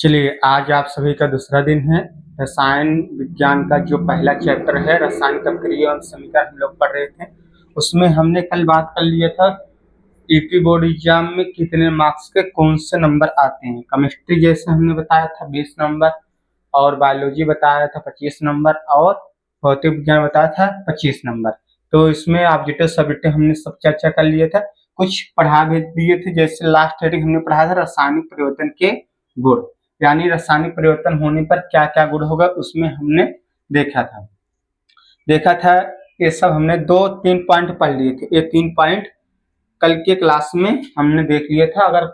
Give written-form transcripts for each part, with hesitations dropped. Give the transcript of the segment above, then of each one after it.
चलिए, आज आप सभी का दूसरा दिन है। रसायन विज्ञान का जो पहला चैप्टर है रासायनिक अभिक्रिया एवं समीकरण हम लोग पढ़ रहे थे। उसमें हमने कल बात कर लिया था यूपी बोर्ड एग्जाम में कितने मार्क्स के कौन से नंबर आते हैं। केमिस्ट्री जैसे हमने बताया था 20 नंबर, और बायोलॉजी बताया था 25 नंबर, और भौतिक विज्ञान बताया था 25 नंबर। तो इसमें ऑब्जेक्टिव सब्जेक्टिव हमने सब चर्चा कर लिया था, कुछ पढ़ा भी दिए थे। जैसे लास्ट हेडिंग हमने पढ़ा था रासायनिक परिवर्तन के गुण, यानी रासायनिक परिवर्तन होने पर क्या क्या गुण होगा, उसमें हमने देखा था। ये सब हमने 2-3 पॉइंट पढ़ लिए थे। ये 3 पॉइंट कल के क्लास में हमने देख लिया था। अगर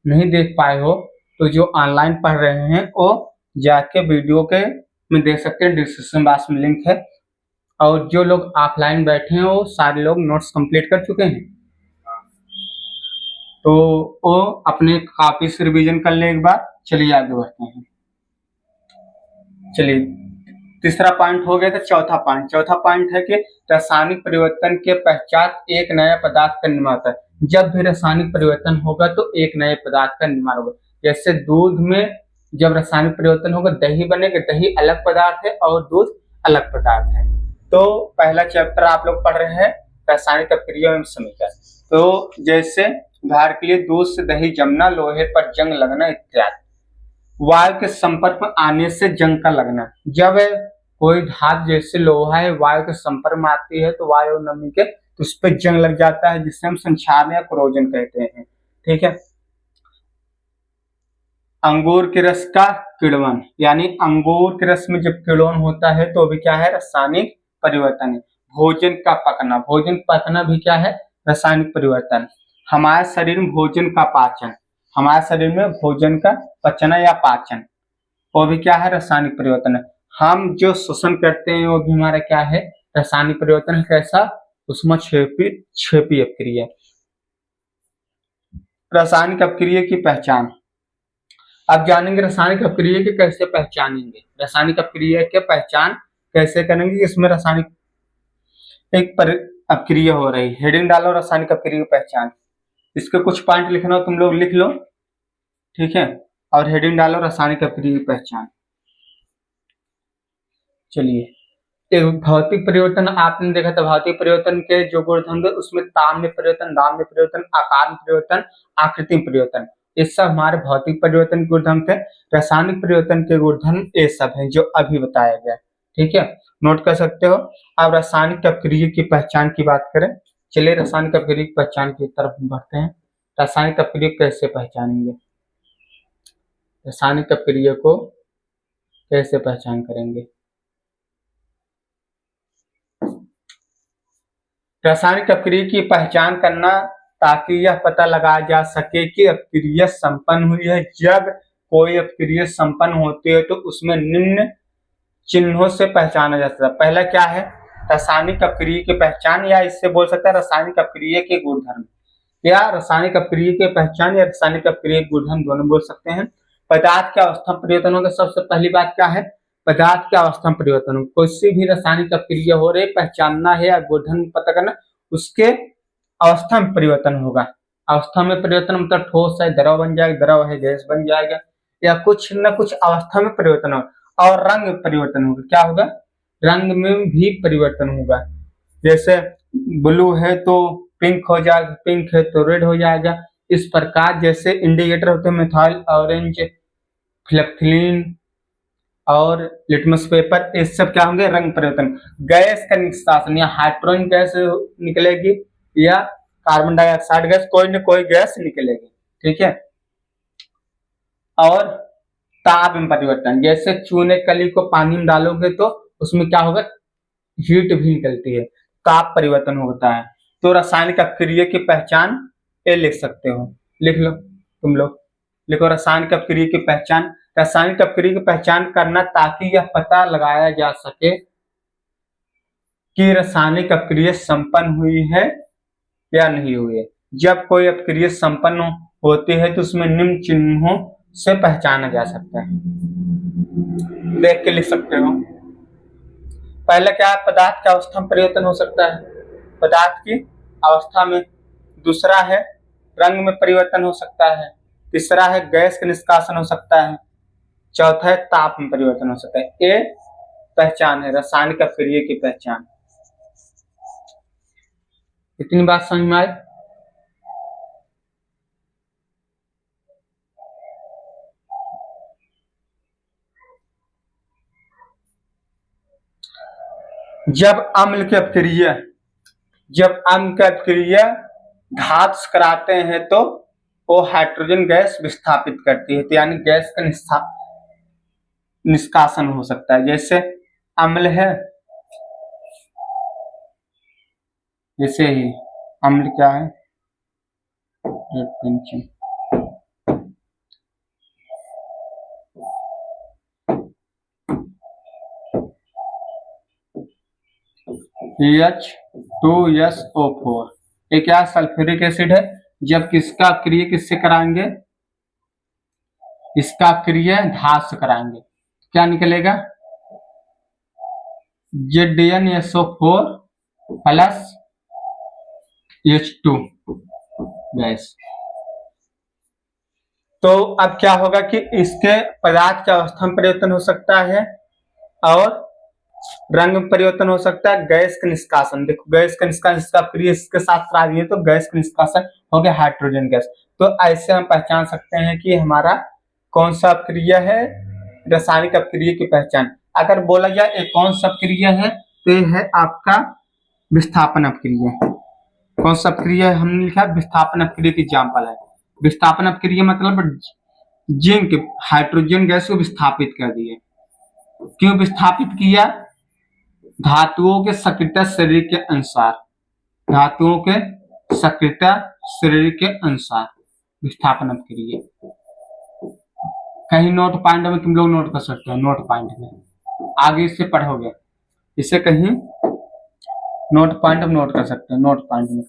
नहीं देख पाए हो तो जो ऑनलाइन पढ़ रहे हैं वो जाके वीडियो के में देख सकते हैं, डिस्क्रिप्शन बॉक्स में लिंक है। और जो लोग ऑफलाइन बैठे हैं वो सारे लोग नोट्स कंप्लीट कर चुके हैं, तो वो अपने कॉपी से रिवीजन कर ले एक बार। चलिए आगे बढ़ते हैं। चलिए, तीसरा पॉइंट हो गया था। चौथा पॉइंट है कि रासायनिक परिवर्तन के पश्चात एक नया पदार्थ का निर्माण होता है। जब भी रासायनिक परिवर्तन होगा तो एक नए पदार्थ का निर्माण होगा। जैसे दूध में जब रासायनिक परिवर्तन होगा दही बनेगा, दही अलग पदार्थ है और दूध अलग पदार्थ है। तो पहला चैप्टर आप लोग पढ़ रहे हैं रासायनिक अभिक्रिया एवं समीकरण। तो जैसे उदाहरण के लिए दूध से दही जमना, लोहे पर जंग लगना इत्यादि। वायु के संपर्क में आने से जंग का लगना, जब कोई धातु जैसे लोहा है वायु के संपर्क में आती है तो वायु नमी के तो उस पर जंग लग जाता है, जिससे हम संक्षारण या क्रोजन कहते हैं। ठीक है। अंगूर के रस का किण्वन, यानी अंगूर के रस में जब किण्वन होता है तो भी क्या है, रासायनिक परिवर्तन है। भोजन का पकना, भोजन पकना भी क्या है, रासायनिक परिवर्तन। हमारे शरीर में भोजन का पाचन, हमारे शरीर में भोजन का पचना या पाचन, वो भी क्या है, रासायनिक परिवर्तन है। हम जो श्वसन करते हैं वो भी हमारा क्या है, रासायनिक परिवर्तन है। कैसा, ऊष्मक्षेपी अपक्रिया। रासायनिक अपक्रिया की पहचान अब जानेंगे। रासायनिक अपक्रिया के कैसे पहचानेंगे, रासायनिक अपक्रिया के पहचान कैसे करेंगे, इसमें रासायनिक एक अपक्रिया हो रही। हेडिंग डालो रासायनिक अपक्रिया की पहचान। इसके कुछ पॉइंट लिखना हो तुम लोग लिख लो, ठीक है। और हेडिंग डालो रासायनिक अपक्रिया की पहचान। चलिए, एक भौतिक परिवर्तन आपने देखा था। भौतिक परिवर्तन के जो गुणधर्म थे उसमें ताप में परिवर्तन, दाब में परिवर्तन, आकार में परिवर्तन, आकृति में परिवर्तन, ये सब हमारे भौतिक परिवर्तन के गुणधर्म थे। रासायनिक परिवर्तन के गुणधर्म ये सब हैं जो अभी बताया गया। ठीक है, नोट कर सकते हो। अब रासायनिक अपक्रिया की पहचान की बात करें। चलिए रासायनिक अपक्रिया की पहचान की तरफ बढ़ते हैं। रासायनिक अपक्रिया कैसे पहचानेंगे, रासायनिक अपक्रिया को कैसे पहचान करेंगे। रासायनिक अपक्रिया की पहचान करना ताकि यह पता लगाया जा सके कि अपक्रिया संपन्न हुई है। जब कोई अपक्रिया संपन्न होती है तो उसमें निम्न चिन्हों से पहचाना जा सकता है। पहला क्या है, रासायनिक अपक्रिया की पहचान, या इससे बोल सकते हैं रासायनिक अपक्रिया के गुणधर्म, या रासायनिक अपक्रिया की पहचान या रासायनिक अपक्रिया के गुणधर्म दोनों बोल सकते हैं। पदार्थ के अवस्था परिवर्तन होगा। सबसे पहली बात क्या है, पदार्थ के अवस्था परिवर्तन हो। कोई भी रासायनिक अपक्रिया हो रही पहचानना है या गुणधर्म पता करना, उसके अवस्था में परिवर्तन होगा। अवस्था में परिवर्तन मतलब ठोस है द्रव बन जाएगा, द्रव है गैस बन जाएगा, या कुछ न कुछ अवस्था में परिवर्तन होगा। और रंग परिवर्तन होगा। क्या होगा, रंग में भी परिवर्तन होगा। जैसे ब्लू है तो पिंक हो जाएगा, पिंक है तो रेड हो जाएगा। इस प्रकार जैसे इंडिकेटर होते हैं मिथाइल ऑरेंज, फ्लेक्थिलीन और लिटमस पेपर, ये सब क्या होंगे, रंग परिवर्तन। गैस का निष्कासन, या हाइड्रोजन गैस निकलेगी या कार्बन डाइऑक्साइड गैस, कोई न कोई गैस निकलेगी। ठीक है। और ताप में परिवर्तन, जैसे चूने कली को पानी में डालोगे तो उसमें क्या होगा, हीट भी निकलती है, ताप परिवर्तन होता है। तो रासायनिक अपक्रिया की पहचान ये लिख सकते हो, लिख लो तुम लोग, लिखो रासायनिक अपक्रिया की पहचान। रासायनिक अपक्रिया की पहचान करना ताकि यह पता लगाया जा सके कि रासायनिक अपक्रिया संपन्न हुई है या नहीं हुई है। जब कोई अपक्रिया संपन्न होती है तो उसमें निम्न चिन्हों से पहचाना जा सकता है, देख के लिख सकते हो। पहला क्या है, पदार्थ की अवस्था में परिवर्तन हो सकता है, पदार्थ की अवस्था में। दूसरा है रंग में परिवर्तन हो सकता है। तीसरा है गैस का निष्कासन हो सकता है। चौथा है ताप में परिवर्तन हो सकता है। ये पहचान है रासायनिक अपक्रिया की पहचान। इतनी बात समझ में आई। जब अम्ल की अपक्रिया धातु से कराते हैं तो वो हाइड्रोजन गैस विस्थापित करती है, तो यानी गैस का निष्कासन हो सकता है। जैसे अम्ल है, जैसे ही अम्ल क्या है, H2SO4 ये क्या सल्फ्यूरिक एसिड है। जब किसका क्रिया किससे कराएंगे, इसका क्रिया धातु से कराएंगे, क्या निकलेगा ZnSO4 प्लस H2 गैस। तो अब क्या होगा कि इसके पदार्थ के अवस्था में परिवर्तन हो सकता है और रंग में परिवर्तन हो सकता है। गैस का निष्कासन, देखो गैस का निष्कासन इसका क्रिया इसके साथ करा दिए तो गैस का निष्कासन हो गया हाइड्रोजन गैस। तो ऐसे हम पहचान सकते हैं कि हमारा कौन सा अपक्रिया है, रासायनिक अपक्रिया की पहचान। अगर बोला जाए एक कौन सा अपक्रिया है तो ये है आपका विस्थापन अपक्रिया। कौन सा अपक्रिया हमने लिखा, विस्थापन अपक्रिया की एग्जाम्पल है। विस्थापन अपक्रिया मतलब जिंक हाइड्रोजन गैस को विस्थापित कर दिए। क्यों विस्थापित किया, धातुओं के सक्रियता शरीर के अनुसार, धातुओं के सक्रियता शरीर के अनुसार विस्थापन अपक्रिया। कहीं नोट पॉइंट में तुम लोग नोट कर सकते हो, नोट पॉइंट में आगे इससे पढ़ोगे, इसे कहीं नोट पॉइंट में नोट कर सकते हो, नोट पॉइंट में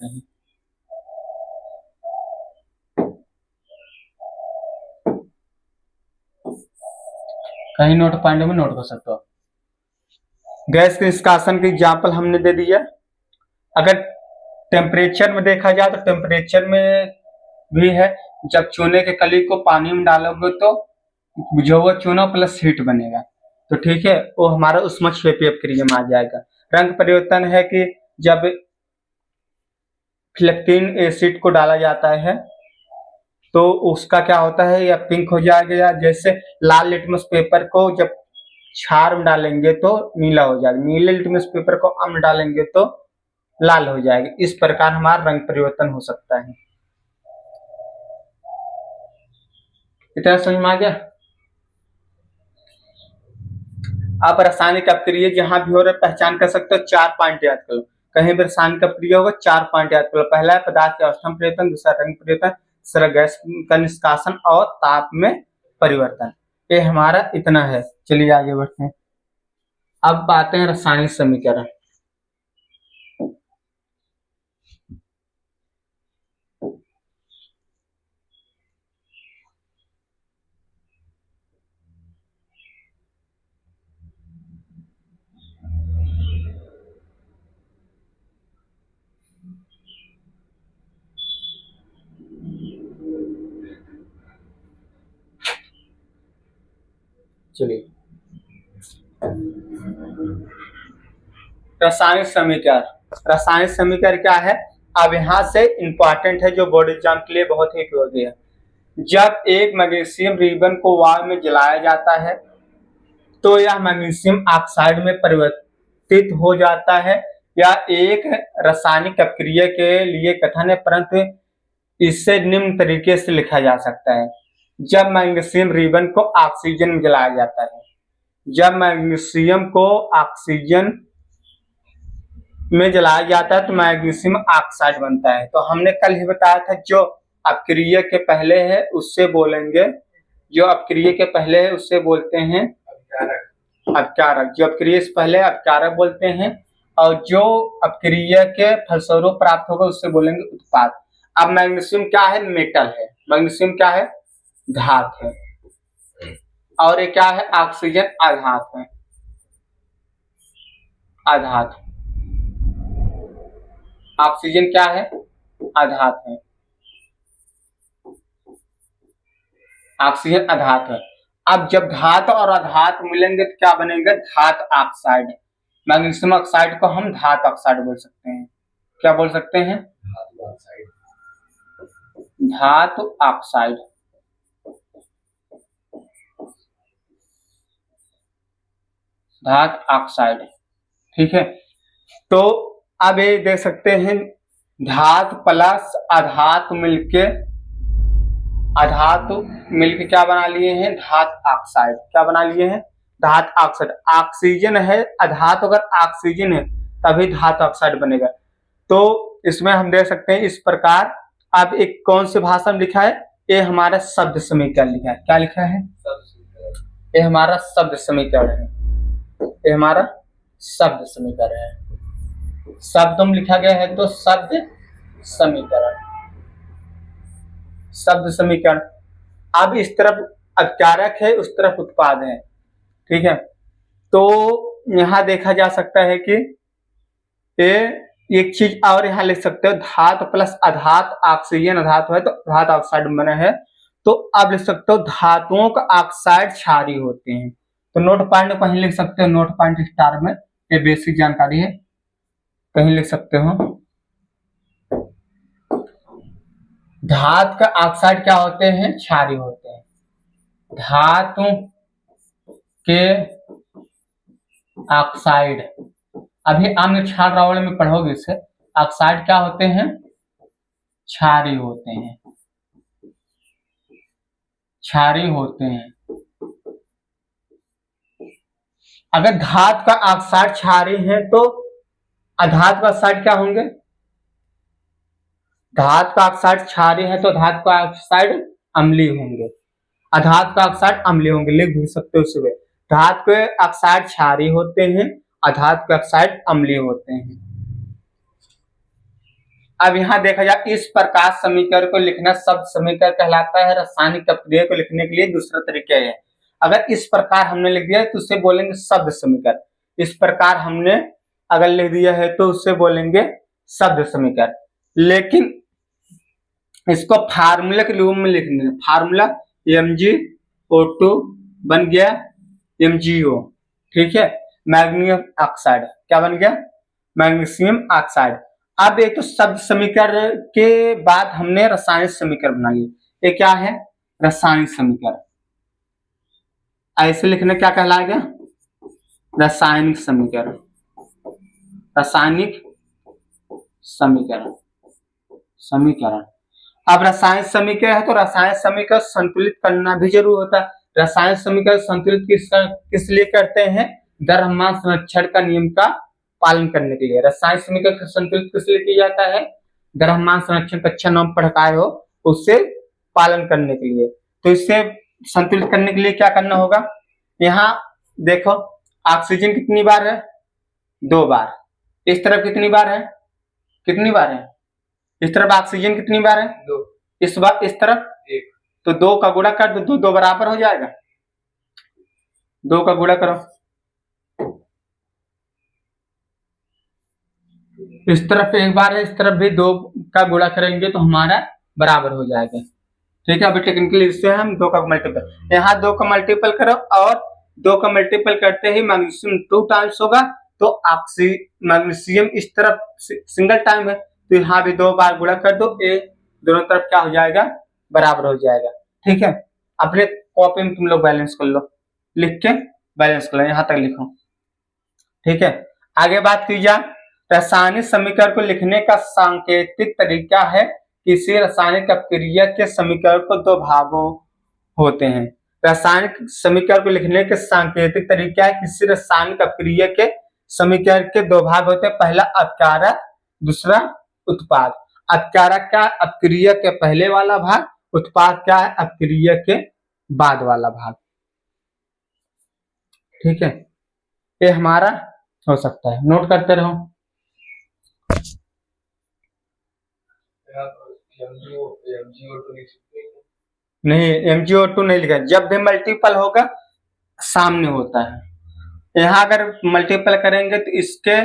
कहीं नोट पॉइंट में नोट कर सकते हो। गैस के निष्कासन की एग्जाम्पल हमने दे दिया। अगर टेम्परेचर में देखा जाए तो टेम्परेचर में भी है, जब चूने के कली को पानी में डालोगे तो जो वो चूना प्लस हीट बनेगा, तो ठीक है वो हमारा ऊष्मक्षेपी अपक्रिया में आ जाएगा। रंग परिवर्तन है कि जब फ्लेक्टिन एसिड को डाला जाता है तो उसका क्या होता है, या पिंक हो जाएगा, या जैसे लाल लिटमस पेपर को जब क्षार में डालेंगे तो नीला हो जाएगा, नीले लिटमस पेपर को अम्ल डालेंगे तो लाल हो जाएगा। इस प्रकार हमारा रंग परिवर्तन हो सकता है। इतना समझ में आ गया। आप रासायनिक अपक्रिया जहां भी हो रहे पहचान कर सकते हो, 4 पॉइंट याद करो। कहीं भी रासायनिक अपक्रिया होगा 4 पॉइंट याद करो। पहला है पदार्थ के अवस्था में परिवर्तन, दूसरा रंग परिवर्तन, तीसरा गैस का निष्कासन और ताप में परिवर्तन। ये हमारा इतना है। चलिए आगे बढ़ते हैं। अब आते हैं रासायनिक समीकरण। चलिए रासायनिक समीकरण, रासायनिक समीकरण क्या है, अब यहां से इंपॉर्टेंट है, जो बोर्ड एग्जाम के लिए बहुत ही उपयोगी है। जब एक मैग्नीशियम रिबन को वायु में जलाया जाता है तो यह मैग्नीशियम ऑक्साइड में परिवर्तित हो जाता है। यह एक रासायनिक अपक्रिया के लिए कथन है, परंतु इसे निम्न तरीके से लिखा जा सकता है। जब मैग्नीशियम रिबन को ऑक्सीजन में जलाया जाता है, जब मैग्नीशियम को ऑक्सीजन में जलाया जाता है तो मैग्नीशियम ऑक्साइड बनता है। तो हमने कल ही बताया था, जो अपक्रिया के पहले है उससे बोलेंगे, जो अपक्रिया के पहले है उससे बोलते हैं अपकारक, जो अपक्रिया से पहले अपकारक बोलते हैं, और जो अपक्रिया के फलस्वरूप प्राप्त होगा उससे बोलेंगे उत्पाद। अब मैग्नीशियम क्या है, मेटल है। मैग्नीशियम क्या है, धातु है, और ये क्या है, ऑक्सीजन आधात है, आधात। ऑक्सीजन क्या है, आधात है, ऑक्सीजन आधात है। अब जब धात और अधात मिलेंगे तो क्या बनेगा? धात ऑक्साइड। मैग्नीशियम ऑक्साइड को हम धात ऑक्साइड बोल सकते हैं। क्या बोल सकते हैं? धातु ऑक्साइड। धात ऑक्साइड, ठीक है। तो अब ये देख सकते हैं धात प्लस अधातु मिलके क्या बना लिए हैं? धात ऑक्साइड। क्या बना लिए हैं? धात ऑक्साइड। ऑक्सीजन है, अधातु अगर ऑक्सीजन है तभी धात ऑक्साइड बनेगा। तो इसमें हम देख सकते हैं इस प्रकार। अब एक कौन सी भाषा में लिखा है? ये हमारा शब्द समीकरण लिखा है। क्या लिखा है? ये हमारा शब्द समीकरण है। ये हमारा शब्द समीकरण है। शब्द में लिखा गया है तो शब्द समीकरण। शब्द समीकरण। अब इस तरफ अपकारक है, उस तरफ उत्पाद है, ठीक है। तो यहां देखा जा सकता है कि ये एक चीज और यहां लिख सकते हो, धात प्लस अधात, ऑक्सीजन अधातु है तो धात ऑक्साइड बना है। तो अब लिख सकते हो धातुओं का ऑक्साइड क्षारीय होते हैं। तो नोट पॉइंट कहीं लिख सकते हो, नोट पॉइंट स्टार में, ये बेसिक जानकारी है, कहीं लिख सकते हो। धात का ऑक्साइड क्या होते हैं? क्षारीय होते हैं। धातु के ऑक्साइड, अभी आम्ल क्षार रावण में पढ़ोगे इसे, ऑक्साइड क्या होते हैं? क्षारीय होते हैं। क्षारीय होते हैं। अगर धात का ऑक्साइड क्षारीय है तो अधात का ऑक्साइड क्या होंगे? धात का ऑक्साइड क्षारीय है तो धात का ऑक्साइड अम्लीय होंगे। अधात का ऑक्साइड अम्लीय होंगे, लिख भी सकते हो सुबह। धात के ऑक्साइड क्षारीय होते हैं, अधात के ऑक्साइड अम्लीय होते हैं। अब यहां देखा जाए इस प्रकार समीकरण को लिखना शब्द समीकरण कहलाता है। रासायनिक अपक्रिया को लिखने के लिए दूसरा तरीका है, अगर इस प्रकार हमने लिख दिया तो उसे बोलेंगे शब्द समीकरण। इस प्रकार हमने अगर लिख दिया है तो उसे बोलेंगे शब्द समीकरण। लेकिन इसको फार्मूला के रूप में लिखना है। फार्मूला MgO2 बन गया MgO, ठीक है। मैग्नीशियम ऑक्साइड क्या बन गया? Magnesium oxide. अब एक तो शब्द समीकरण के बाद हमने रासायनिक समीकरण बना लिया। ये क्या है? रासायनिक समीकरण। ऐसे लिखने क्या कहलाएगा? रासायनिक समीकरण। रासायनिक समीकरण। समीकरण। अब रासायनिक समीकरण है तो रासायनिक समीकरण संतुलित करना भी जरूर होता है। रासायनिक समीकरण संतुलित किस लिए करते हैं? द्रव्यमान संरक्षण का नियम का पालन करने के लिए। रासायनिक समीकरण संतुलित किस लिए किया जाता है? द्रव्यमान संरक्षण कक्षा 9 पढ़ के आए हो, उससे पालन करने के लिए। तो इससे संतुलित करने के लिए क्या करना होगा? यहाँ देखो ऑक्सीजन कितनी बार है? 2 बार। इस तरफ कितनी बार है? कितनी बार है? इस तरफ ऑक्सीजन कितनी बार है? 2। इस बार इस तरफ 1। तो 2 का गुणा कर दो, 2 बराबर हो जाएगा। 2 का गुणा करो, इस तरफ 1 बार है, इस तरफ भी 2 का गुणा करेंगे तो हमारा बराबर हो जाएगा, ठीक है। अभी टेक्निकली इससे हम 2 का मल्टीपल, यहाँ 2 का मल्टीपल करो और 2 का मल्टीपल करते ही मैग्नीशियम 2 टाइम्स होगा तो मैग्नीशियम इस तरफ सिंगल टाइम है तो यहाँ भी 2 बार गुणा कर दो, ये दोनों तरफ क्या हो जाएगा? बराबर हो जाएगा, ठीक है। अपने कॉपी में तुम लोग बैलेंस कर लो, लिख के बैलेंस कर लो, यहाँ तक लिखो, ठीक है। आगे बात की जाए रासायनिक समीकरण को लिखने का सांकेतिक तरीका है। किसी रासायनिक अपक्रिया के समीकरण को 2 भागों होते हैं। रासायनिक समीकरण को लिखने के सांकेतिक तरीका है। किसी रासायनिक अपक्रिया के समीकरण के 2 भाग होते हैं, पहला अपकारक, दूसरा उत्पाद। अपकारक क्या? अपक्रिया के पहले वाला भाग। उत्पाद क्या है? अपक्रिया के बाद वाला भाग, ठीक है। ये हमारा हो सकता है, नोट करते रहो। नहीं, MgO2 नहीं लिखा। जब भी मल्टीपल होगा सामने होता है। यहाँ अगर मल्टीपल करेंगे तो इसके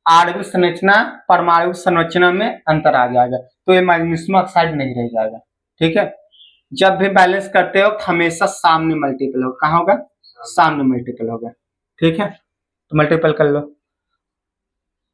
आणविक संरचना परमाणु संरचना में अंतर आ जाएगा तो ये मैग्नीशियम ऑक्साइड नहीं रह जाएगा, ठीक है। जब भी बैलेंस करते वक्त हमेशा सामने मल्टीपल होगा। कहाँ होगा? सामने मल्टीपल होगा। ठीक है, तो मल्टीपल कर लो।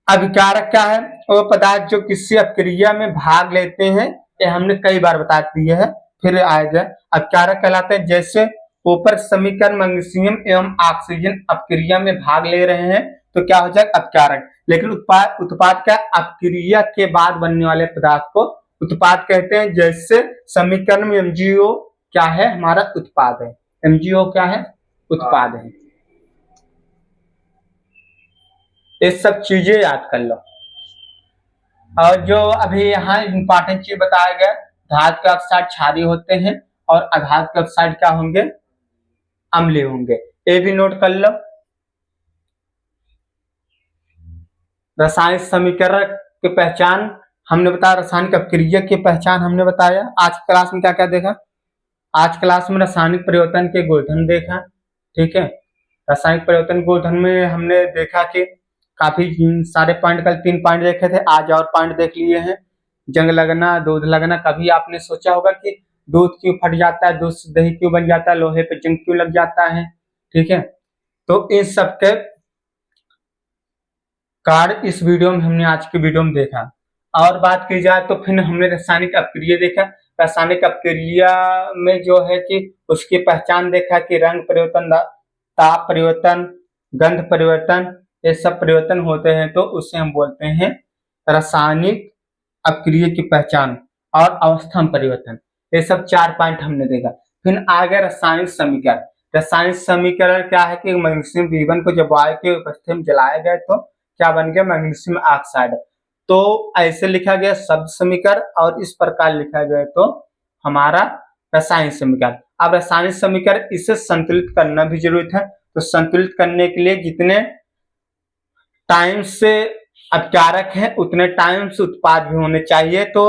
अभिकारक क्या है? वो पदार्थ जो किसी अपक्रिया में भाग लेते हैं, ये हमने कई बार बता दिए है, फिर आएगा। अभिकारक कहलाते हैं, जैसे ऊपर समीकरण मैग्नीशियम एवं ऑक्सीजन अपक्रिया में भाग ले रहे हैं तो क्या हो जाएगा? अपकारक। लेकिन उत्पाद क्या? अपक्रिया के बाद बनने वाले पदार्थ को उत्पाद कहते हैं। जैसे समीकरण में MgO क्या है? हमारा उत्पाद है। MgO क्या है? उत्पाद है। ये सब चीजें याद कर लो। और जो अभी यहाँ इंपॉर्टेंट चीज बताया गया, धातु के ऑक्साइड क्षारीय होते हैं और अधातु के ऑक्साइड क्या होंगे? अम्लीय होंगे। ये भी नोट कर लो। रासायनिक समीकरण की पहचान हमने बताया, रासायनिक अपक्रिया की पहचान हमने बताया। आज क्लास में क्या क्या देखा? आज क्लास में रासायनिक परिवर्तन के गुणधर्म देखा। ठीक है, रासायनिक परिवर्तन गुणधर्म में हमने देखा कि काफी सारे पॉइंट, कल 3 पॉइंट देखे थे, आज और पॉइंट देख लिए हैं। जंग लगना, दूध लगना। कभी आपने सोचा होगा कि दूध क्यों फट जाता है, दूध से दही क्यों बन जाता है, लोहे पे जंग क्यों लग जाता है? ठीक है, तो इन सब के कार्य इस वीडियो में हमने आज की वीडियो में देखा। और बात की जाए तो फिर हमने रासायनिक अपक्रिया देखा। रासायनिक अपक्रिया में जो है कि उसकी पहचान देखा कि रंग परिवर्तन, ताप परिवर्तन, गंध परिवर्तन, ये सब परिवर्तन होते हैं, तो उसे हम बोलते हैं रासायनिक अपक्रिया की पहचान और अवस्था परिवर्तन। ये सब 4 पॉइंट हमने देखा। फिर आगे रासायनिक समीकरण। रासायनिक समीकरण क्या है कि मैग्नीशियम V1 को जब वायु के उपस्थिति में जलाया गया तो क्या बन गया? Magnesium oxide. तो ऐसे लिखा गया शब्द समीकरण और इस प्रकार लिखा गया तो हमारा रासायनिक समीकरण। अब रासायनिक समीकरण इसे संतुलित करना भी जरूरत है। तो संतुलित करने के लिए जितने टाइम से अपकारक है उतने टाइम से उत्पाद भी होने चाहिए। तो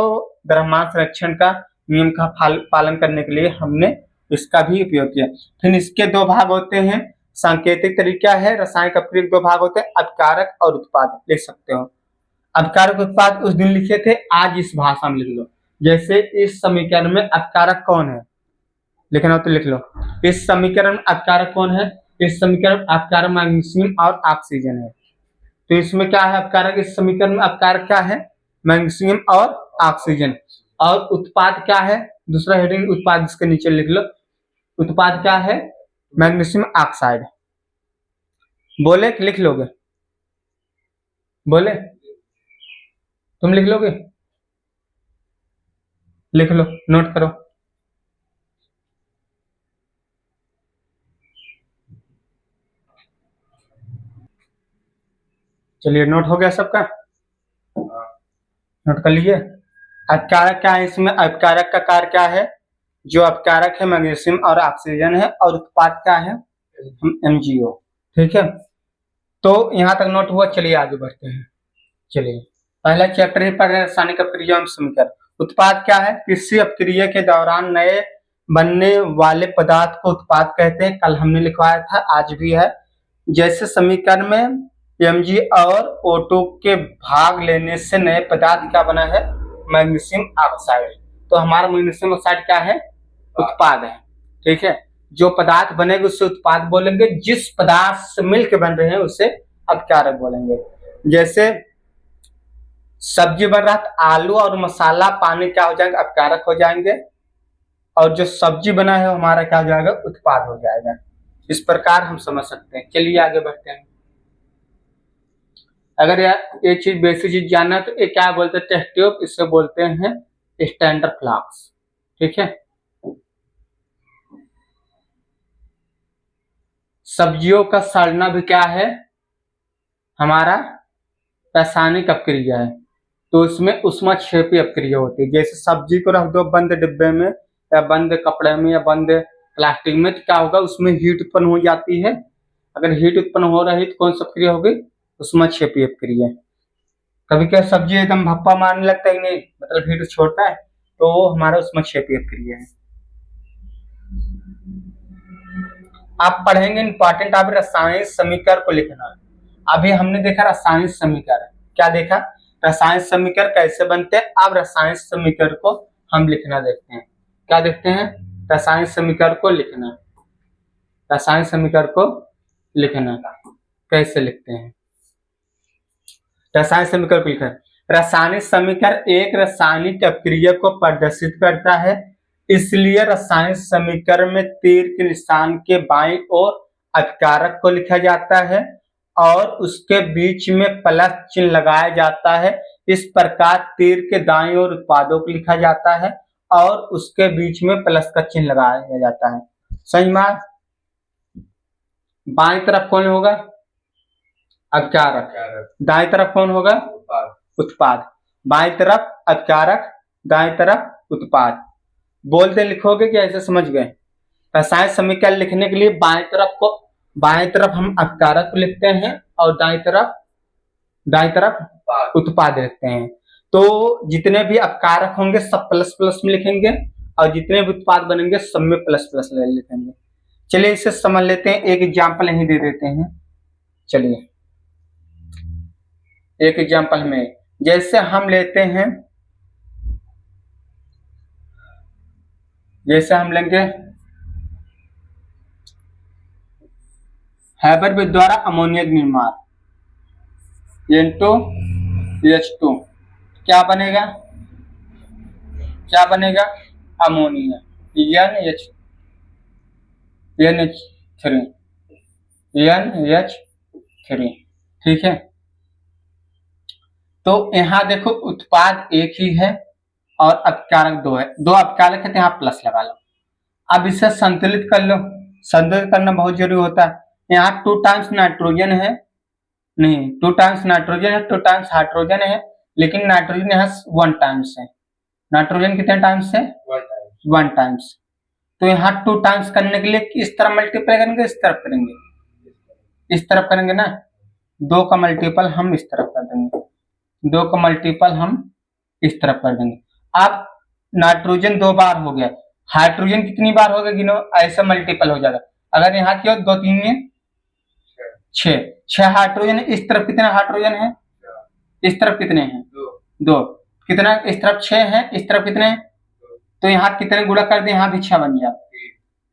द्रव्यमान संरक्षण का नियम का पालन करने के लिए हमने इसका भी उपयोग किया। फिर इसके 2 भाग होते हैं। सांकेतिक तरीका है रासायनिक अपक्रिया के 2 भाग होते हैं, अपकारक और उत्पाद। लिख सकते हो अपकारक उत्पाद उस दिन लिखे थे, आज इस भाषा में लिख लो। जैसे इस समीकरण में अपकारक कौन है, लिखना हो तो लिख लो। इस समीकरण में अपकारक कौन है? इस समीकरण में अपकारक मैग्नीशियम और ऑक्सीजन है। तो इसमें क्या है अपकारक? इस समीकरण में अपकारक क्या है? मैग्नीशियम और ऑक्सीजन। और उत्पाद क्या है? दूसरा हेडिंग उत्पाद इसके नीचे लिख लो। उत्पाद क्या है? Magnesium oxide. बोले कि लिख लोगे? बोले तुम लिख लोगे? लिख लो, नोट करो। चलिए, नोट हो गया सबका? नोट कर लीजिए। अपकारक क्या है? इसमें अपकारक का कार्य क्या है? जो अपकारक है मैग्नीशियम और ऑक्सीजन है, और उत्पाद क्या है? MgO। ठीक है, तो यहां तक नोट हुआ। चलिए आगे बढ़ते हैं। चलिए, पहला चैप्टर ही पढ़ रहे हैं, रासायनिक अपक्रिया एवं समीकरण। उत्पाद क्या है? किसी अपक्रिया के दौरान नए बनने वाले पदार्थ को उत्पाद कहते हैं। कल हमने लिखवाया था, आज भी है। जैसे समीकरण में Mg और O2 के भाग लेने से नए पदार्थ क्या बना है? Magnesium oxide. तो हमारा मैग्नीशियम ऑक्साइड क्या है? उत्पाद है। ठीक है, जो पदार्थ बनेगा उसे उत्पाद बोलेंगे, जिस पदार्थ से मिलकर बन रहे हैं उसे अपकारक बोलेंगे। जैसे सब्जी बन रहा था, आलू और मसाला पानी क्या हो जाएंगे? अपकारक हो जाएंगे, और जो सब्जी बना है हमारा क्या हो जाएगा? उत्पाद हो जाएगा। इस प्रकार हम समझ सकते हैं। चलिए आगे बढ़ते हैं। अगर ये चीज बेसिक चीज जानना है तो ये क्या बोलते हैं? टेस्ट ट्यूब, इससे बोलते हैं स्टैंडर्ड फ्लास्क। ठीक है, सब्जियों का सड़ना भी क्या है? हमारा रासायनिक अपक्रिया है। तो उसमें ऊष्माक्षेपी अपक्रिया होती है। जैसे सब्जी को रख दो बंद डिब्बे में या बंद कपड़े में या बंद प्लास्टिक में, तो क्या होगा? उसमें हीट उत्पन्न हो जाती है। अगर हीट उत्पन्न हो रही तो कौन सी अपक्रिया होगी? ऊष्माक्षेपी अपक्रिया। कभी क्या सब्जी एकदम भप्पा मारने लगता है, नहीं मतलब हीट छोड़ता है, तो वो हमारा ऊष्माक्षेपी अपक्रिया है। आप पढ़ेंगे इंपॉर्टेंट, आप रासायनिक समीकरण को लिखना। अभी हमने देखा रासायनिक समीकरण, क्या देखा? रासायनिक समीकरण कैसे बनते हैं। अब रासायनिक समीकरण को हम लिखना देखते हैं। क्या देखते हैं, रासायनिक समीकरण को लिखना। रासायनिक समीकरण को लिखना कैसे लिखते हैं, रासायनिक समीकरण को लिखना। रासायनिक समीकरण एक रासायनिक अभिक्रिया को प्रदर्शित करता है, इसलिए रासायनिक समीकरण में तीर के निशान के बाईं ओर अभिकारक को लिखा जाता है और उसके बीच में प्लस चिन्ह लगाया जाता है। इस प्रकार तीर के दाईं ओर उत्पादों को लिखा जाता है और उसके बीच में प्लस का चिन्ह लगाया जाता है। समझ में? बाईं तरफ कौन होगा, अभिकारक, दाईं तरफ कौन होगा, उत्पाद। बाईं तरफ अभिकारक, दाईं तरफ उत्पाद। बोलते लिखोगे कि ऐसे समझ गए? रासायनिक समीकरण लिखने के लिए बाएं तरफ हम अभिकारक को लिखते हैं और दाईं तरफ उत्पाद लिखते हैं। तो जितने भी अभिकारक होंगे सब प्लस प्लस में लिखेंगे और जितने भी उत्पाद बनेंगे सब में प्लस प्लस लिखेंगे। चलिए इसे समझ लेते हैं, एक एग्जाम्पल यहीं दे देते हैं। चलिए एक एग्जाम्पल में जैसे हम लेते हैं, जैसे हम लेंगे हैबरबीथ द्वारा अमोनिया का निर्माण N2H2 क्या बनेगा, अमोनिया NH3। ठीक है, तो यहां देखो उत्पाद एक ही है और अभिकारक दो है, दो अभिकारक है तो यहाँ प्लस लगा लो। अब इसे संतुलित कर लो, संतुलित करना बहुत जरूरी होता है। यहाँ 2 टाइम्स नाइट्रोजन है, नहीं 2 टाइम्स नाइट्रोजन है, 2 टाइम्स हाइड्रोजन है, लेकिन नाइट्रोजन यहाँ 1 टाइम्स है। नाइट्रोजन कितने टाइम्स है, 1 टाइम्स। तो यहाँ 2 टाइम्स करने के लिए इस तरफ मल्टीप्लाई करेंगे, इस तरफ करेंगे, इस तरफ करेंगे ना, 2 का मल्टीपल हम इस तरफ कर देंगे, 2 का मल्टीपल हम इस तरफ कर देंगे। अब नाइट्रोजन 2 बार हो गया, हाइड्रोजन कितनी बार हो गया गिनो, ऐसा मल्टीपल हो जाएगा। अगर यहाँ की 2 3 में 6 हाइड्रोजन, इस तरफ कितने हाइड्रोजन है, इस तरफ कितने हैं, 2। कितना, इस तरफ 6 है, इस तरफ कितने, तो यहाँ कितने गुणा कर दे, यहाँ भी 6 बन गया,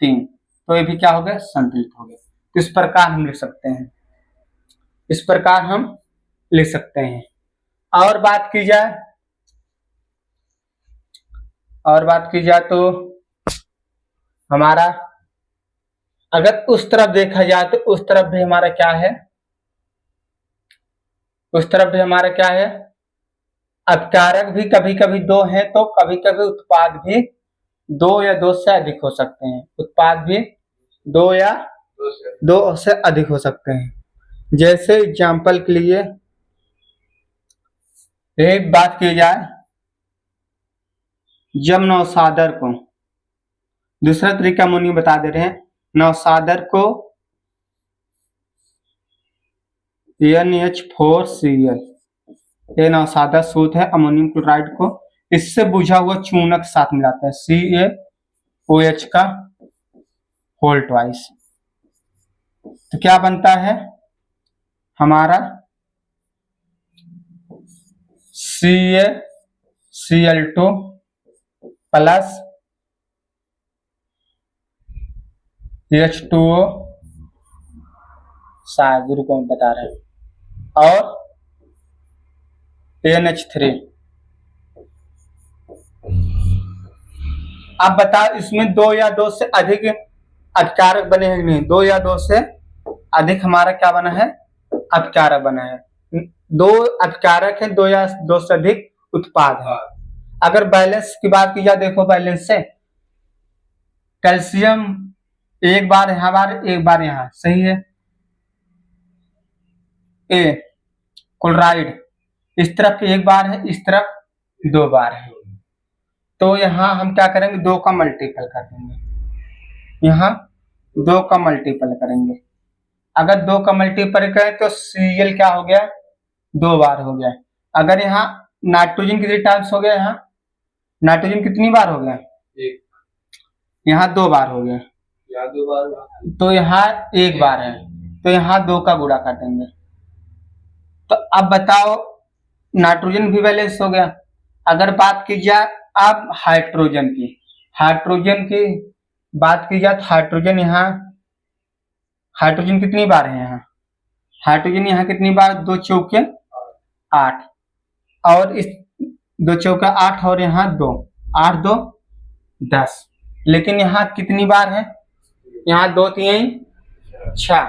3। तो ये भी क्या हो गया, संतुलित हो गया। तो इस प्रकार हम लिख सकते हैं, इस प्रकार हम लिख सकते हैं। और बात की जाए तो हमारा अगर उस तरफ देखा जाए तो उस तरफ भी हमारा क्या है, अभिकारक भी कभी कभी 2 है तो कभी कभी उत्पाद भी 2 या 2 से अधिक हो सकते हैं, उत्पाद भी 2 या 2 से अधिक हो सकते हैं। जैसे एग्जाम्पल के लिए एक बात की जाए, जब नौसादर को, दूसरा तरीका अमोनिया बता दे रहे हैं, नौसादर को NH4Cl, ये नौसादर सूत्र है, अमोनियम क्लोराइड को इससे बुझा हुआ चूनक साथ मिलाते हैं, CaOH का होल ट्वाइस। तो क्या बनता है हमारा CaCl2 प्लस H2O, शायद रुको हम बता रहे हैं, और NH3। अब बताओ इसमें 2 या 2 से अधिक अभिकारक बने हैं नहीं, 2 या 2 से अधिक हमारा क्या बना है, अभिकारक बना है। 2 अभिकारक है, 2 या 2 से अधिक उत्पाद है। अगर बैलेंस की बात की जाए, देखो बैलेंस से कैल्शियम एक बार यहाँ, सही है। क्लोराइड इस तरफ 1 बार है, इस तरफ 2 बार है, तो यहाँ हम क्या करेंगे, 2 का मल्टीपल कर देंगे, यहाँ 2 का मल्टीपल करेंगे। अगर 2 का मल्टीपल करें तो Cl क्या हो गया, 2 बार हो गया। अगर यहाँ नाइट्रोजन कितनी टाइम्स हो गया, यहाँ नाइट्रोजन कितनी बार हो गया, यहाँ 2 बार हो गया, तो यहाँ 1 बार है, तो यहाँ 2 का गुणा कर देंगे। तो अब बताओ नाइट्रोजन भी बैलेंस हो गया। अगर बात की जाए अब हाइड्रोजन की, हाइड्रोजन की बात की जाए तो हाइड्रोजन कितनी बार है यहाँ? हाइड्रोजन यहाँ कितनी बार? 2 चौके 8, और इस 2 चौका 8 और यहाँ 2, 8 2 10। लेकिन यहाँ कितनी बार है? यहाँ 2 3 6,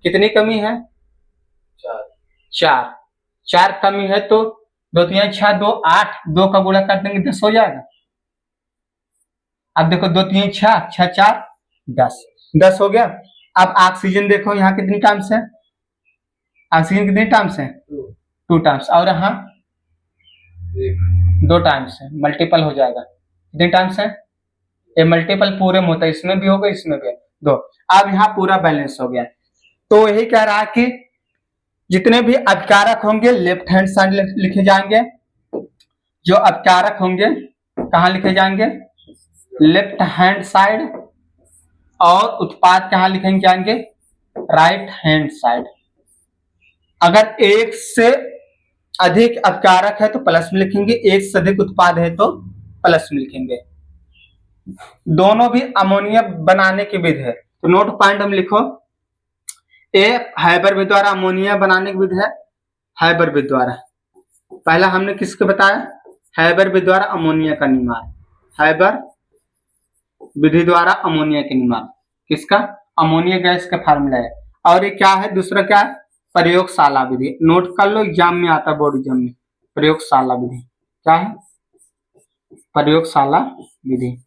कितनी कमी है? 4, 4 कमी है, तो 2 3 6 2 8, 2 का गुणा कर देंगे 10 हो जाएगा। अब देखो 2 3 6 6 4 10, 10 हो गया। अब ऑक्सीजन देखो यहाँ कितनी टाइम्स है? ऑक्सीजन कितनी टाइम्स है? 2 टाइम्स, और यहाँ 2 टाइम्स है, मल्टीपल हो जाएगा। कितनी टाइम्स है? ये मल्टीपल पूरे में होता है, इसमें भी होगा इसमें भी 2। अब यहाँ पूरा बैलेंस हो गया। तो यही कह रहा है कि जितने भी अपकारक होंगे लेफ्ट हैंड साइड लिखे जाएंगे, जो अपकारक होंगे कहाँ लिखे जाएंगे? लेफ्ट हैंड साइड, और उत्पाद कहाँ लिखेंगे जाएंगे? Right hand side. अगर एक से अधिक अपकारक है तो प्लस में लिखेंगे, एक से अधिक उत्पाद है तो प्लस में लिखेंगे। दोनों भी अमोनिया बनाने की विधि है, तो नोट पॉइंट हम लिखो। ए हाइबर विधि द्वारा अमोनिया बनाने की विधि है, हाइबर विधि द्वारा। पहला हमने किसके बताया? हाइबर विधि द्वारा अमोनिया का निर्माण, हाइबर विधि द्वारा अमोनिया के निर्माण। किसका? अमोनिया गैस का फार्मूला है। और ये क्या है? दूसरा क्या है? प्रयोगशाला विधि। नोट कर लो, एग्जाम में आता है, बोर्ड एग्जाम में। प्रयोगशाला विधि क्या है? प्रयोगशाला विधि।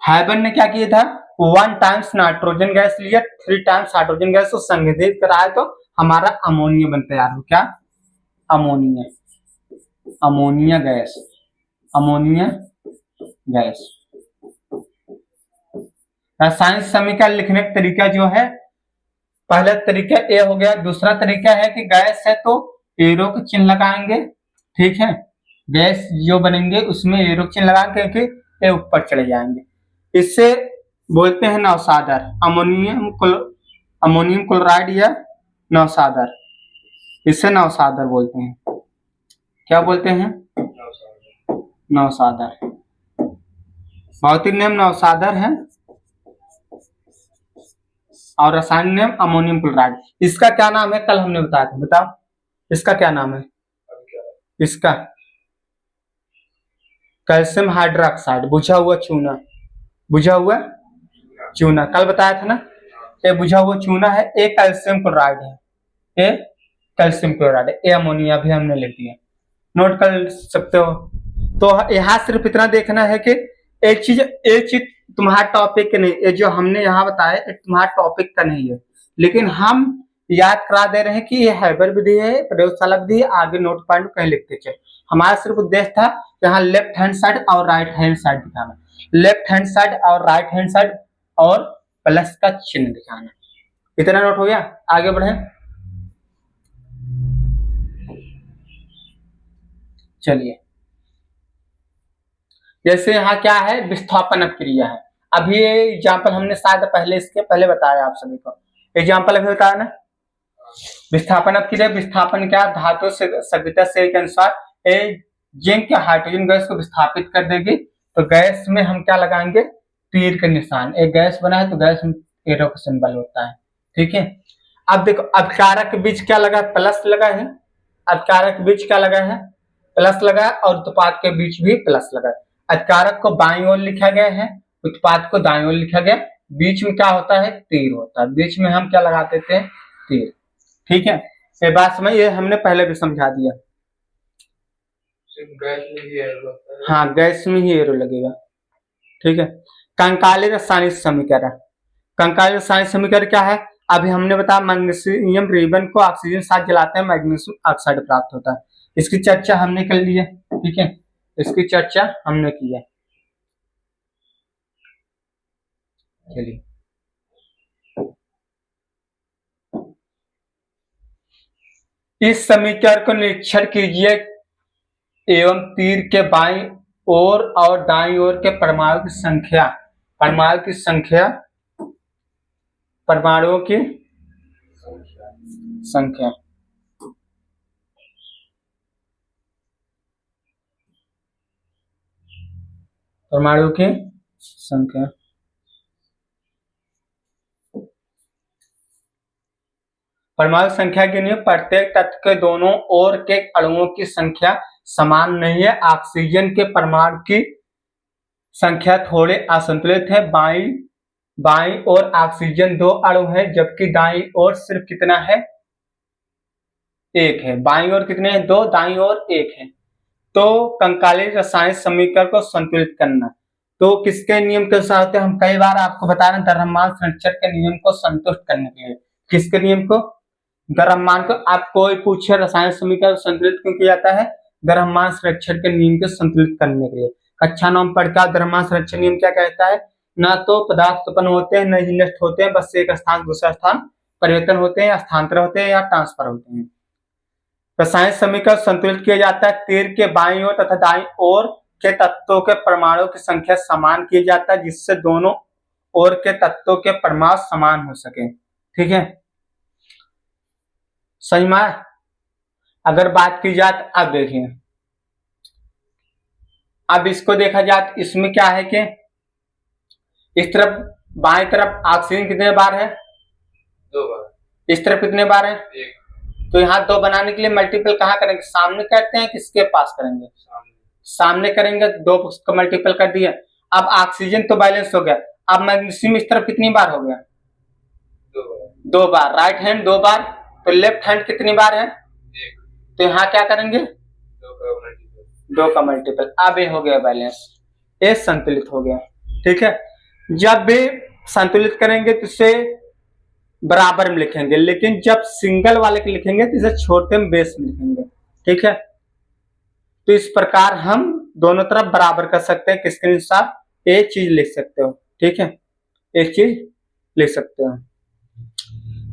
हाइबर ने क्या किया था? 1 टाइम्स नाइट्रोजन गैस लिया, 3 टाइम्स हाइड्रोजन गैस को संघनित कराया, तो हमारा अमोनिया बन तैयार हो। क्या? Ammonia, ammonia gas, ammonia gas. रासायनिक समीकरण लिखने का तरीका जो है, पहला तरीका ए हो गया। दूसरा तरीका है कि गैस है तो एरो का चिन्ह लगाएंगे, ठीक है। गैस जो बनेंगे उसमें एरो चिन्ह लगाएंगे कि ये ऊपर चले जाएंगे। इससे बोलते हैं नौसादर, अमोनियम क्लोराइड या नौसादर, इसे नौसादर बोलते हैं। क्या बोलते हैं? नौसादर। भौतिक नाम नौसादर है और रासायनिक नाम अमोनियम क्लोराइड। इसका क्या नाम है? कल हमने बताया था, बताओ इसका क्या नाम है? इसका कैल्शियम हाइड्रोक्साइड, बुझा हुआ चूना, बुझा हुआ चूना, कल बताया था ना। ये बुझा हुआ चूना है, ए कैल्शियम क्लोराइड है, ए कैल्शियम क्लोराइड है, ए अमोनिया भी हमने लिख दिया, नोट कर सकते हो। तो यहाँ सिर्फ इतना देखना है कि एक चीज तुम्हारा टॉपिक के नहीं, ये जो हमने यहाँ बताया तुम्हारा टॉपिक का नहीं है, लेकिन हम याद करा दे रहे हैं कि ये हाइबर विधि है, प्रयोगशाला विधि है। आगे नोट पॉइंट कहीं लिखते चले। हमारा सिर्फ उद्देश्य था यहाँ लेफ्ट हैंड साइड और राइट हैंड साइड दिखाना, लेफ्ट हैंड साइड और राइट हैंड साइड और प्लस का चिन्ह दिखाना। इतना नोट हो गया? आगे बढ़े, चलिए। जैसे यहाँ क्या है? विस्थापन अपक्रिया है। अभी ये एग्जाम्पल हमने शायद पहले इसके पहले बताया आप सभी को, एग्जाम्पल अभी बताया ना। विस्थापन अपक्रिया, विस्थापन क्या? धातु से सभ्यता से के अनुसार जिंक या हाइड्रोजन गैस को विस्थापित कर देगी, तो गैस में हम क्या लगाएंगे? तीर का निशान। एक गैस बना है तो गैस में एरो का सिंबल होता है, ठीक है। अब देखो अपकारक के बीच क्या लगा? प्लस लगा है। अपकारक के बीच क्या लगा है? प्लस लगा है, और उत्पाद के बीच भी प्लस लगा है। अपकारक को बाईं ओर लिखा गया है, उत्पाद को दाईं ओर लिखा गया, बीच में क्या होता है? तीर होता है। बीच में हम क्या लगा देते हैं? तीर, ठीक है। ये बात समझ, ये हमने पहले भी समझा दिया। गैस में ही एरो लगता है। हाँ, गैस में ही एरो लगेगा, ठीक है। कंकाली रासायनिक समीकरण, कंकाली रासायनिक समीकरण क्या है? अभी हमने बताया मैग्नीशियम रिबन को ऑक्सीजन साथ जलाते हैं, मैग्नीशियम ऑक्साइड प्राप्त होता है। इसकी चर्चा हमने कर ली है, ठीक है, इसकी चर्चा हमने की है। चलिए, इस समीकरण को निरीक्षण कीजिए एवं तीर के बाईं ओर और दाईं ओर के परमाणु की संख्या, परमाणुओं की संख्या परमाणु की संख्या। परमाणु संख्या के नियम, प्रत्येक तत्व के दोनों ओर के अणुओं की संख्या समान नहीं है। ऑक्सीजन के परमाणु की संख्या थोड़े असंतुलित है। बाईं ओर ऑक्सीजन 2 अणु है, जबकि दाईं ओर सिर्फ कितना है? 1 है। बाईं ओर कितने हैं? 2, दाईं ओर 1 है। तो कंकाली रासायनिक समीकरण को संतुलित करना, तो किसके नियम के अनुसार होते हैं? हम कई बार आपको बता रहे हैं, द्रव्यमान संरक्षण के नियम को संतुष्ट करने के लिए। किसके नियम को? द्रव्यमान को। आप कोई पूछे रासायनिक समीकरण संतुलित क्यों किया जाता है? द्रव्यमान संरक्षण के नियम को संतुलित करने के लिए। कक्षा 9 में पढ़कर द्रव्यमान संरक्षण नियम क्या कहता है? ना तो पदार्थ उत्पन्न होते हैं, न ही नष्ट होते हैं, बस एक स्थान से दूसरा स्थान परिवर्तन होते हैं, या स्थानांतर होते हैं, या ट्रांसफर होते हैं। रासायनिक समीकरण संतुलित किया जाता है तीर के बाईं ओर तथा दाईं ओर के तत्वों के परमाणु की संख्या समान किया जाता है, जिससे दोनों ओर के तत्वों के परमाणु समान हो सके। ठीक है, समझ में आया? अगर बात की जाए तो अब देखिए, अब इसको देखा जाए तो इसमें क्या है कि इस तरफ बाएं तरफ ऑक्सीजन कितने बार है? 2 बार। इस तरफ कितने बार है? 1। तो यहाँ 2 बनाने के लिए मल्टीपल कहाँ करेंगे? सामने करते हैं, किसके पास करेंगे? सामने करेंगे, 2 का मल्टीपल कर दिया। अब ऑक्सीजन तो बैलेंस हो गया। अब मैग्नीशियम इस तरफ कितनी बार हो गया? 2 बार। राइट हैंड 2 बार, तो लेफ्ट हैंड कितनी बार है? 1। तो यहाँ क्या करेंगे? 2 का मल्टीपल। अब ये हो गया बैलेंस, ये संतुलित हो गया। ठीक है, जब भी संतुलित करेंगे तो इसे बराबर में लिखेंगे, लेकिन जब सिंगल वाले के लिखेंगे तो इसे छोटे में बेस में लिखेंगे। ठीक है, तो इस प्रकार हम दोनों तरफ बराबर कर सकते हैं। किसके अनुसार? एक चीज लिख सकते हो। ठीक है, एक चीज लिख सकते हो।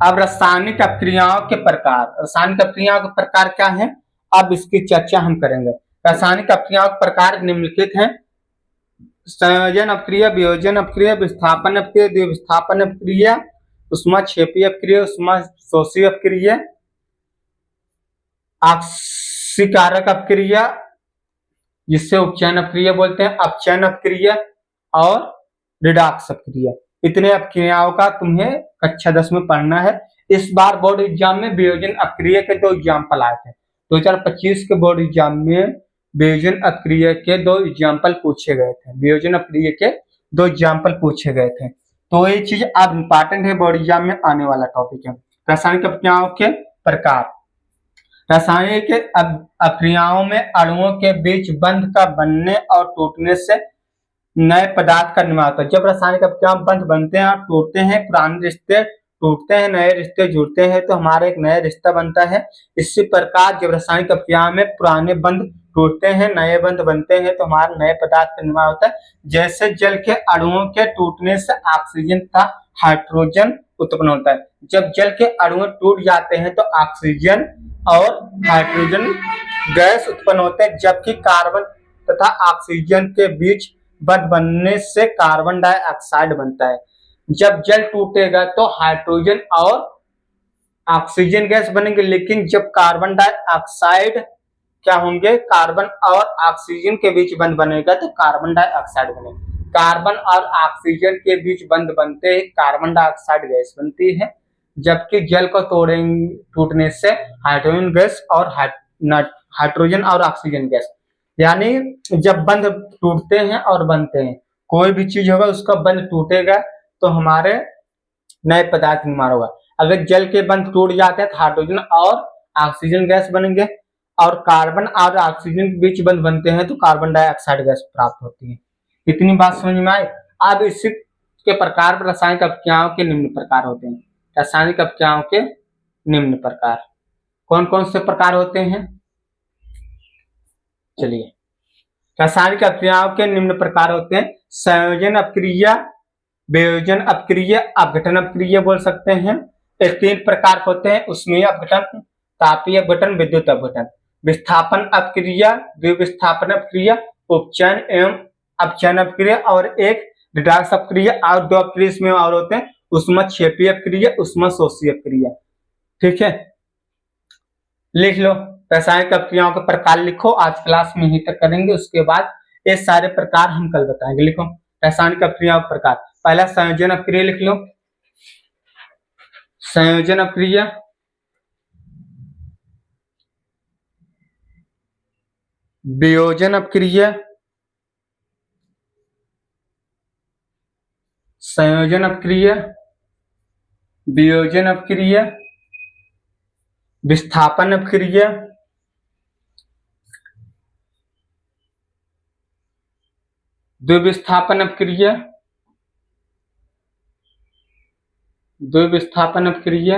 अब रासायनिक अपक्रियाओं के प्रकार। रासायनिक अपक्रियाओं के प्रकार क्या है, अब इसकी चर्चा हम करेंगे। रासायनिक अपक्रियाओं के प्रकार निम्नलिखित हैं: संयोजन अपक्रिया, वियोजन अपक्रिया, विस्थापन अपक्रिया, द्विविस्थापन अपक्रिया, ऊष्माक्षेपी अपक्रिया, ऊष्माशोषी अपक्रिया, ऑक्सीकारक अपक्रिया जिससे उपचयन अपक्रिया बोलते हैं, अपचयन अपक्रिया और रिडॉक्स अपक्रिया। इतने अपक्रियाओं का तुम्हें कक्षा 10 में पढ़ना है। इस बार बोर्ड एग्जाम में वियोजन अपक्रिया के 2 एग्जाम्पल आए थे। 2025 के बोर्ड एग्जाम में वियोजन अपक्रिया के 2 एग्जाम्पल पूछे गए थे। वियोजन अपक्रिया के 2 एग्जाम्पल पूछे गए थे, तो ये चीज अब इंपॉर्टेंट है, बोर्ड एग्जाम में आने वाला टॉपिक है। रासायनिक अपक्रियाओं के प्रकार। रासायनिक अपक्रियाओं में अणुओं के बीच बंध का बनने और टूटने से नए पदार्थ का निर्माण होता है। जब रासायनिक अपक्रिया बंध बनते हैं और टूटते हैं, पुराने रिश्ते टूटते हैं, नए रिश्ते जुड़ते हैं, तो हमारा एक नया रिश्ता बनता है। इसी प्रकार जब रासायनिक अपक्रिया में पुराने बंध टूटते हैं, नए बंध बनते हैं, तो हमारा नए पदार्थ का निर्माण होता है। जैसे जल के अणुओं के टूटने से ऑक्सीजन तथा हाइड्रोजन उत्पन्न होता है। जब जल के अणु टूट जाते हैं तो ऑक्सीजन और हाइड्रोजन गैस उत्पन्न होते हैं, जबकि कार्बन तथा ऑक्सीजन के बीच बंध बनने से कार्बन डाइऑक्साइड बनता है। जब जल टूटेगा तो हाइड्रोजन और ऑक्सीजन गैस बनेंगे, लेकिन जब कार्बन डाइऑक्साइड क्या होंगे, कार्बन और ऑक्सीजन के बीच बंध बनेगा तो कार्बन डाइऑक्साइड बनेगा। कार्बन और ऑक्सीजन के बीच बंध बनते ही कार्बन डाइऑक्साइड गैस बनती है, जबकि जल को टूटने से हाइड्रोजन गैस और हाइड्रोजन और ऑक्सीजन गैस, यानी जब बंध टूटते हैं और बनते हैं, कोई भी चीज होगा उसका बंध टूटेगा तो हमारे नए पदार्थ निर्माण होगा। अगर जल के बंध टूट जाते हैं तो हाइड्रोजन और ऑक्सीजन गैस बनेंगे, और कार्बन और ऑक्सीजन के बीच बंध बनते हैं तो कार्बन डाइऑक्साइड गैस प्राप्त होती है। इतनी बात समझ में आई। अब इसी के प्रकार पर रासायनिक अपक्रियाओं के निम्न प्रकार होते हैं। रासायनिक अपक्रियाओं के निम्न प्रकार कौन कौन से प्रकार होते हैं? चलिए, रासायनिक अपक्रियाओं के निम्न प्रकार होते हैं: संयोजन अपक्रिया, वियोजन अपक्रिया, अपघटन अपक्रिया बोल सकते हैं। 3 प्रकार होते हैं: उष्मीय अपघटन, तापीय अपघटन, विद्युत अपघटन। विस्थापन अपक्रिया, द्विविस्थापन अपक्रिया, उपचयन एवं अपचयन अपक्रिया, और एक रिडॉक्स अपक्रिया, और 2 अपक्रिया इसमें और होते हैं: ऊष्माक्षेपी अपक्रिया, ऊष्माशोषी अपक्रिया। ठीक है, लिख लो। रासायनिक अपक्रियाओं के प्रकार लिखो। आज क्लास में यहीं तक करेंगे, उसके बाद ये सारे प्रकार हम कल बताएंगे। लिखो रासायनिक अपक्रिया प्रकार। पहला संयोजन अपक्रिया लिख लो, संयोजन अपक्रिया, वियोजन अपक्रिया, संयोजन अपक्रिया, वियोजन अपक्रिया, विस्थापन अपक्रिया, द्विविस्थापन अपक्रिया, द्विविस्थापन अपक्रिया,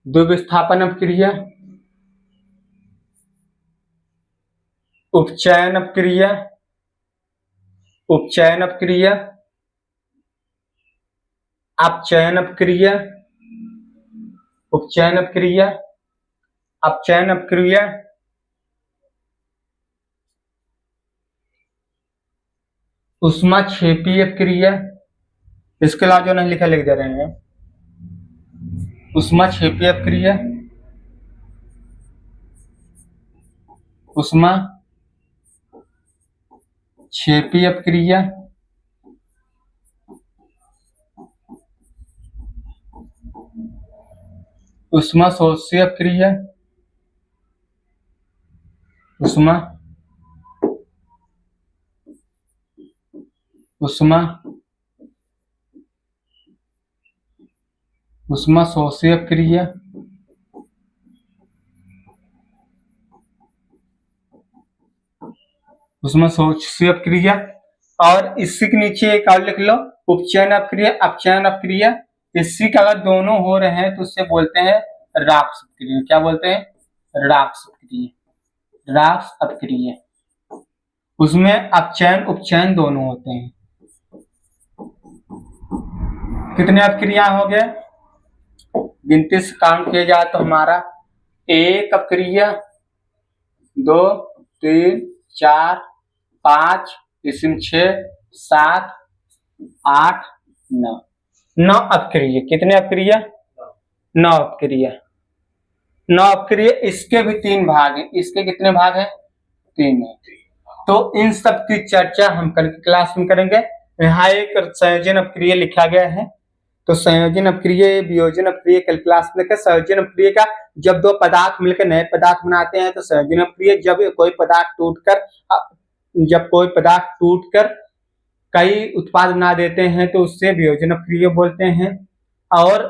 द्विविस्थापन अपक्रिया, उपचयन अपक्रिया, उपचयन अपक्रिया, अपचयन अपक्रिया, उपचयन अपक्रिया, अपचयन अपक्रिया, ऊष्माक्षेपी अपक्रिया। इसके अलावा जो नहीं लिखा लिख दे रहे हैं। ऊष्माक्षेपी अपक्रिया, ऊष्माक्षेपी अपक्रिया, ऊष्माशोषी अपक्रिया, ऊष्माशोषी अपक्रिया, ऊष्माशोषी अपक्रिया। और इसी के नीचे एक और लिख लो, उपचयन अपक्रिया, अपचयन अपक्रिया। इसी का अगर दोनों हो रहे हैं तो उससे बोलते हैं राक्स अपक्रिया। क्या बोलते हैं? राक्स अपक्रिया, राक्स अपक्रिया। उसमें अपचयन उपचयन दोनों होते हैं। कितने अपक्रिया हो गए? गिनती से काउंट किया जाए तो हमारा 1 अपक्रिया, 2, 3, 4, 5, इसमें 6, 7, 8, 9, 9 अपक्रिया। कितने अपक्रिया? 9 अपक्रिया, 9 अपक्रिया। इसके भी 3 भाग हैं। इसके कितने भाग हैं? 3 है। तो इन सब की चर्चा हम कल की क्लास में करेंगे। यहाँ एक संयोजन अपक्रिया लिखा गया है, तो संयोजन अपक्रिया, वियोजन अपक्रिया कल क्लास में। संयोजन अपक्रिया का जब दो पदार्थ मिलकर नए पदार्थ बनाते हैं तो संयोजन अपक्रिया। जब कोई पदार्थ टूटकर कई उत्पाद बना देते हैं तो उससे वियोजन अपक्रिया बोलते हैं। और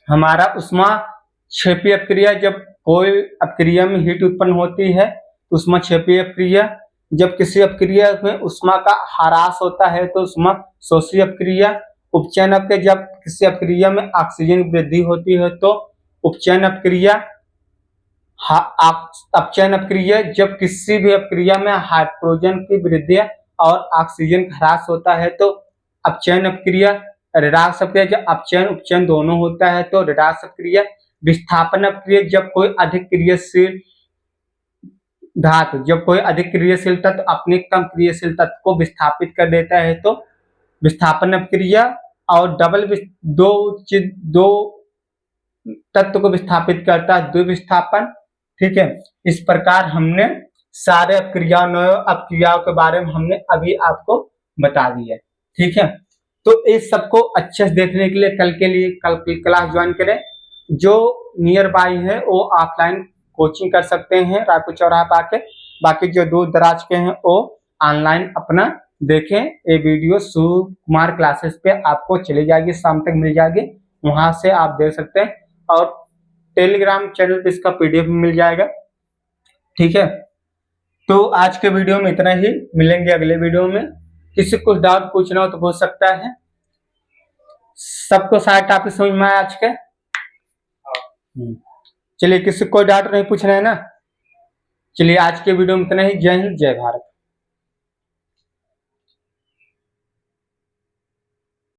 हमारा ऊष्माक्षेपी अपक्रिया, जब कोई अपक्रिया में हीट उत्पन्न होती है तो ऊष्माक्षेपी अपक्रिया। जब किसी अपक्रिया में ऊष्मा का ह्रास होता है तो ऊष्माशोषी अपक्रिया। उपचयन अपक्रिया, जब किसी अपक्रिया में ऑक्सीजन की वृद्धि होती है तो उपचयन अपक्रिया। अपचयन अपक्रिया, जब किसी भी अपक्रिया में हाइड्रोजन की वृद्धि और ऑक्सीजन का ह्रास होता है तो अपचयन अपक्रिया। रिडाक्स अपक्रिया, जब अपचयन उपचयन दोनों होता है तो रिडाक्स अपक्रिया। विस्थापन अपक्रिया, जब कोई अधिक क्रियाशील धातु, जब कोई अधिक क्रियाशील तत्व अपने कम क्रियाशील तत्व को विस्थापित कर देता है तो विस्थापन अपक्रिया। और दो तत्व को विस्थापित करता है द्विविस्थापन। ठीक है, इस प्रकार हमने सारे अपक्रियाओं के बारे में हमने अभी आपको बता दिया। ठीक है, तो इस सबको अच्छे से देखने के लिए कल की क्लास ज्वाइन करें। जो नियर बाई है वो ऑफलाइन कोचिंग कर सकते हैं रायपुर चौराहा पे आके। बाकी जो दूर दराज के हैं वो ऑनलाइन अपना देखें। ये वीडियो सुकुमार क्लासेस पे आपको चली जाएगी, शाम तक मिल जाएगी, वहां से आप देख सकते हैं। और टेलीग्राम चैनल पे इसका PDF मिल जाएगा। ठीक है, तो आज के वीडियो में इतना ही। मिलेंगे अगले वीडियो में। किसी को डाउट पूछना हो तो पूछ सकता है। सबको सारे टॉपिक समझ में आया आज के? चलिए, किसी को डाउट नहीं पूछना है ना? चलिए, आज के वीडियो में इतना ही। जय हिंद, जय भारत।